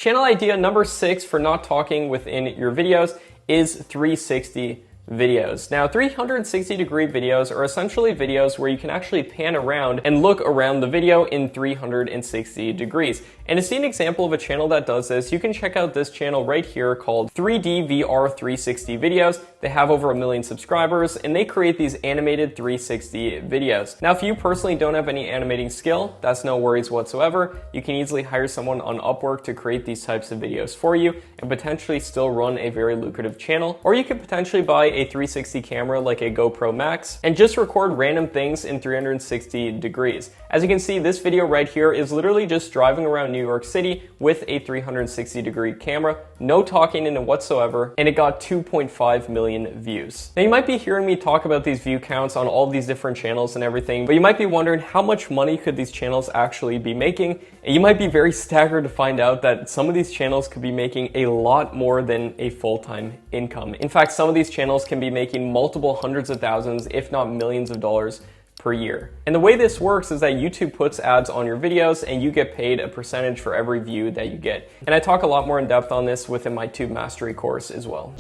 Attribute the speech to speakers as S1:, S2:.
S1: Channel idea number 6 for not talking within your videos is 360 videos. Now, 360 degree videos are essentially videos where you can actually pan around and look around the video in 360 degrees. And to see an example of a channel that does this, you can check out this channel right here called 3D VR 360 Videos. They have over 1 million subscribers and they create these animated 360 videos. Now, if you personally don't have any animating skill, that's no worries whatsoever. You can easily hire someone on Upwork to create these types of videos for you and potentially still run a very lucrative channel. Or you could potentially buy a 360 camera like a GoPro Max and just record random things in 360 degrees. As you can see, this video right here is literally just driving around New York City with a 360 degree camera, no talking in it whatsoever, and it got 2.5 million views. Now, you might be hearing me talk about these view counts on all these different channels and everything, but you might be wondering how much money could these channels actually be making, and you might be very staggered to find out that some of these channels could be making a lot more than a full-time income. In fact, some of these channels can be making multiple hundreds of thousands, if not millions of dollars per year. And the way this works is that YouTube puts ads on your videos and you get paid a percentage for every view that you get. And I talk a lot more in depth on this within my Tube Mastery course as well.